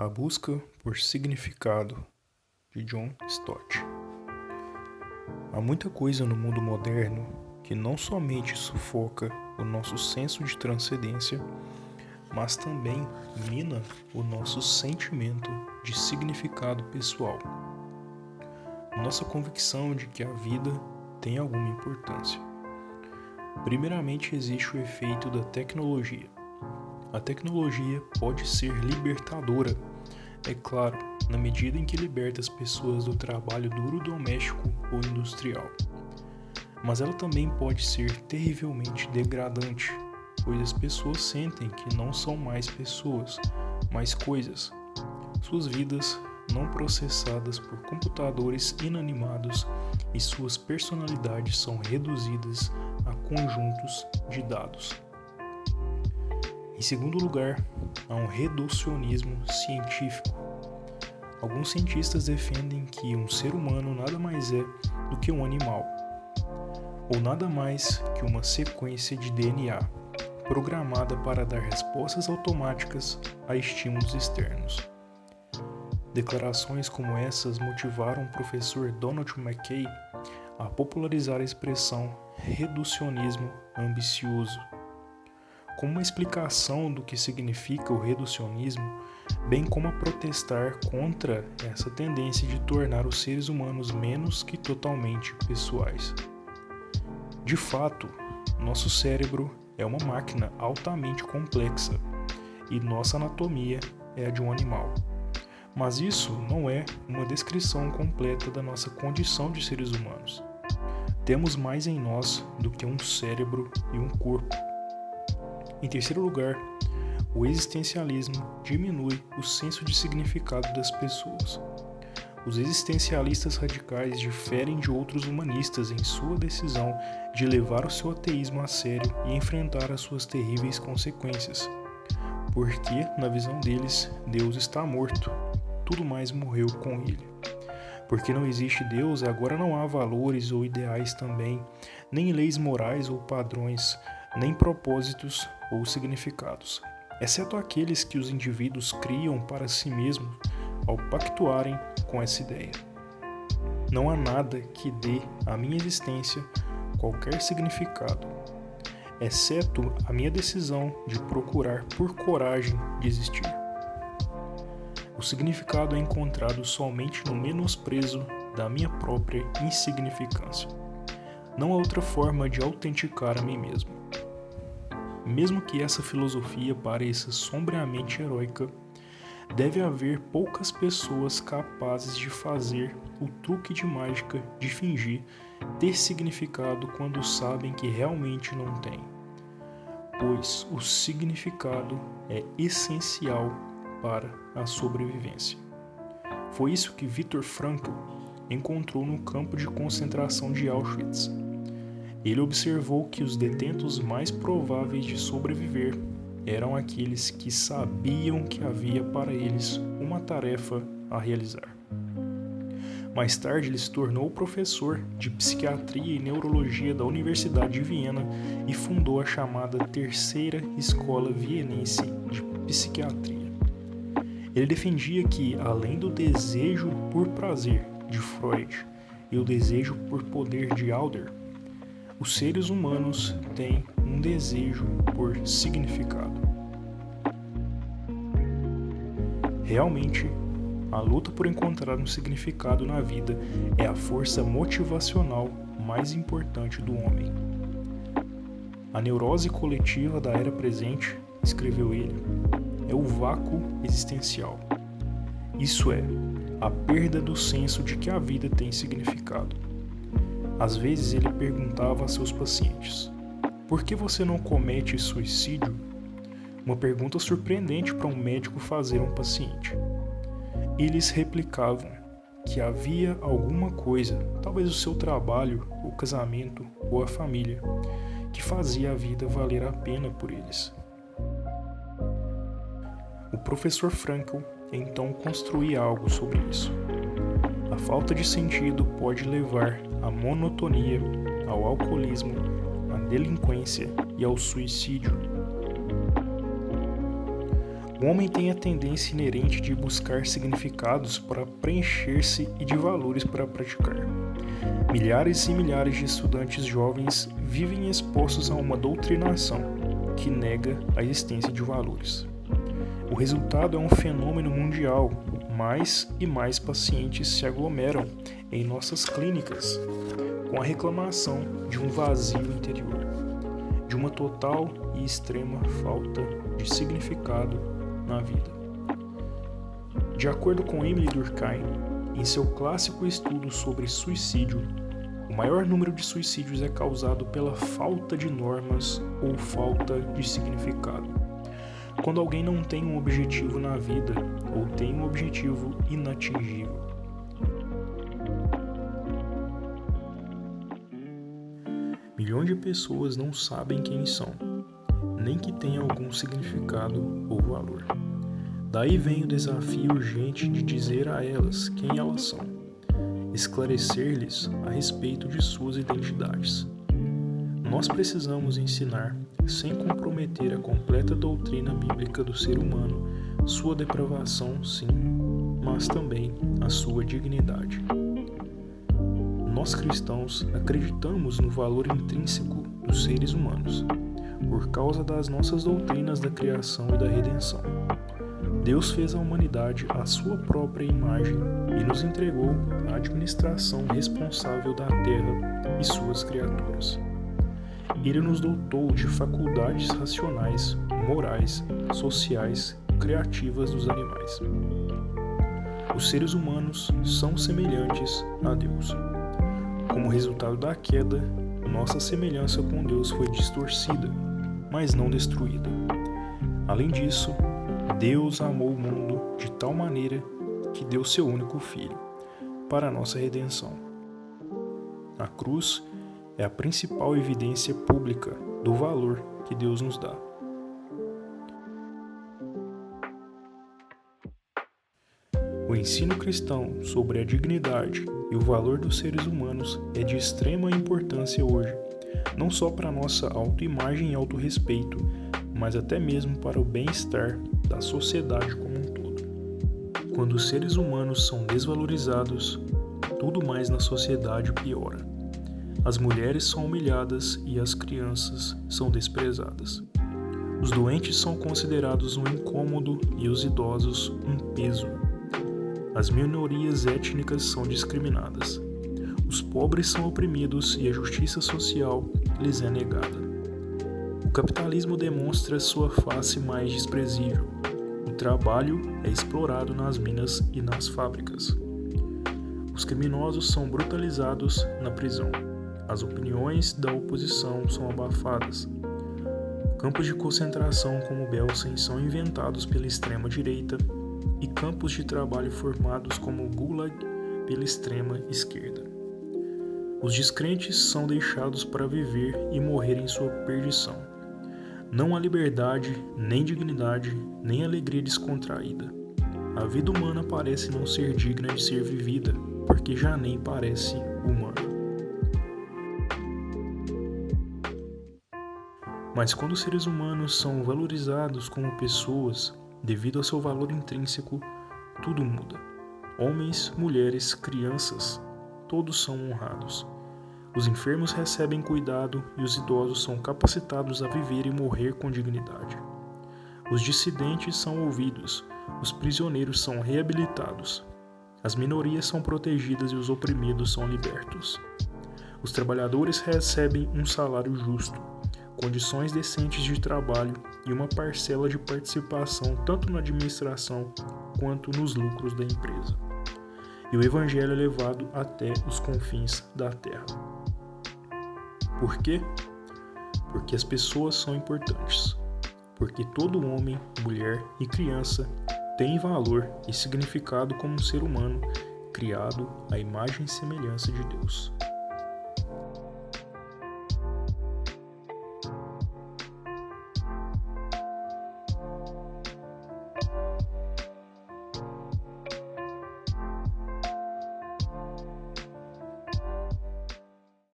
A busca por significado, de John Stott. Há muita coisa no mundo moderno que não somente sufoca o nosso senso de transcendência, mas também mina o nosso sentimento de significado pessoal. Nossa convicção de que a vida tem alguma importância. Primeiramente, existe o efeito da tecnologia. A tecnologia pode ser libertadora, é claro, na medida em que liberta as pessoas do trabalho duro doméstico ou industrial. Mas ela também pode ser terrivelmente degradante, pois as pessoas sentem que não são mais pessoas, mas coisas. Suas vidas não processadas por computadores inanimados e suas personalidades são reduzidas a conjuntos de dados. Em segundo lugar, há um reducionismo científico. Alguns cientistas defendem que um ser humano nada mais é do que um animal, ou nada mais que uma sequência de DNA, programada para dar respostas automáticas a estímulos externos. Declarações como essas motivaram o professor Donald McKay a popularizar a expressão reducionismo ambicioso. Como uma explicação do que significa o reducionismo, bem como a protestar contra essa tendência de tornar os seres humanos menos que totalmente pessoais. De fato, nosso cérebro é uma máquina altamente complexa e nossa anatomia é a de um animal. Mas isso não é uma descrição completa da nossa condição de seres humanos. Temos mais em nós do que um cérebro e um corpo. Em terceiro lugar, o existencialismo diminui o senso de significado das pessoas. Os existencialistas radicais diferem de outros humanistas em sua decisão de levar o seu ateísmo a sério e enfrentar as suas terríveis consequências. Porque, na visão deles, Deus está morto. Tudo mais morreu com ele. Porque não existe Deus, agora não há valores ou ideais também, nem leis morais ou padrões, nem propósitos ou significados, exceto aqueles que os indivíduos criam para si mesmos ao pactuarem com essa ideia. Não há nada que dê à minha existência qualquer significado, exceto a minha decisão de procurar por coragem de existir. O significado é encontrado somente no menosprezo da minha própria insignificância. Não há outra forma de autenticar a mim mesmo. Mesmo que essa filosofia pareça sombriamente heróica, deve haver poucas pessoas capazes de fazer o truque de mágica de fingir ter significado quando sabem que realmente não tem, pois o significado é essencial para a sobrevivência. Foi isso que Viktor Frankl encontrou no campo de concentração de Auschwitz. Ele observou que os detentos mais prováveis de sobreviver eram aqueles que sabiam que havia para eles uma tarefa a realizar. Mais tarde, ele se tornou professor de psiquiatria e neurologia da Universidade de Viena e fundou a chamada Terceira Escola Vienense de Psiquiatria. Ele defendia que, além do desejo por prazer de Freud e o desejo por poder de Adler, os seres humanos têm um desejo por significado. Realmente, a luta por encontrar um significado na vida é a força motivacional mais importante do homem. A neurose coletiva da era presente, escreveu ele, é o vácuo existencial. Isso é, a perda do senso de que a vida tem significado. Às vezes ele perguntava a seus pacientes: por que você não comete suicídio? Uma pergunta surpreendente para um médico fazer a um paciente. Eles replicavam que havia alguma coisa, talvez o seu trabalho, o casamento ou a família, que fazia a vida valer a pena por eles. O professor Frankl então construía algo sobre isso. A falta de sentido pode levar à monotonia, ao alcoolismo, à delinquência e ao suicídio. O homem tem a tendência inerente de buscar significados para preencher-se e de valores para praticar. Milhares e milhares de estudantes jovens vivem expostos a uma doutrinação que nega a existência de valores. O resultado é um fenômeno mundial. Mais e mais pacientes se aglomeram em nossas clínicas com a reclamação de um vazio interior, de uma total e extrema falta de significado na vida. De acordo com Emily Durkheim, em seu clássico estudo sobre suicídio, o maior número de suicídios é causado pela falta de normas ou falta de significado. Quando alguém não tem um objetivo na vida ou tem um objetivo inatingível. Milhões de pessoas não sabem quem são, nem que tenha algum significado ou valor. Daí vem o desafio urgente de dizer a elas quem elas são, esclarecer-lhes a respeito de suas identidades. Nós precisamos ensinar, sem comprometer a completa doutrina bíblica do ser humano, sua depravação, sim, mas também a sua dignidade. Nós cristãos acreditamos no valor intrínseco dos seres humanos, por causa das nossas doutrinas da criação e da redenção. Deus fez a humanidade à sua própria imagem e nos entregou a administração responsável da terra e suas criaturas. Ele nos dotou de faculdades racionais, morais, sociais, criativas dos animais. Os seres humanos são semelhantes a Deus. Como resultado da queda, nossa semelhança com Deus foi distorcida, mas não destruída. Além disso, Deus amou o mundo de tal maneira que deu seu único Filho para a nossa redenção. A cruz é a principal evidência pública do valor que Deus nos dá. O ensino cristão sobre a dignidade e o valor dos seres humanos é de extrema importância hoje, não só para nossa autoimagem e autorrespeito, mas até mesmo para o bem-estar da sociedade como um todo. Quando os seres humanos são desvalorizados, tudo mais na sociedade piora. As mulheres são humilhadas e as crianças são desprezadas. Os doentes são considerados um incômodo e os idosos um peso. As minorias étnicas são discriminadas. Os pobres são oprimidos e a justiça social lhes é negada. O capitalismo demonstra sua face mais desprezível. O trabalho é explorado nas minas e nas fábricas. Os criminosos são brutalizados na prisão. As opiniões da oposição são abafadas. Campos de concentração como Belsen são inventados pela extrema-direita e campos de trabalho formados como Gulag pela extrema-esquerda. Os descrentes são deixados para viver e morrer em sua perdição. Não há liberdade, nem dignidade, nem alegria descontraída. A vida humana parece não ser digna de ser vivida, porque já nem parece humana. Mas quando os seres humanos são valorizados como pessoas, devido ao seu valor intrínseco, tudo muda. Homens, mulheres, crianças, todos são honrados. Os enfermos recebem cuidado e os idosos são capacitados a viver e morrer com dignidade. Os dissidentes são ouvidos, os prisioneiros são reabilitados. As minorias são protegidas e os oprimidos são libertos. Os trabalhadores recebem um salário justo, condições decentes de trabalho e uma parcela de participação tanto na administração quanto nos lucros da empresa. E o Evangelho é levado até os confins da terra. Por quê? Porque as pessoas são importantes. Porque todo homem, mulher e criança tem valor e significado como um ser humano criado à imagem e semelhança de Deus.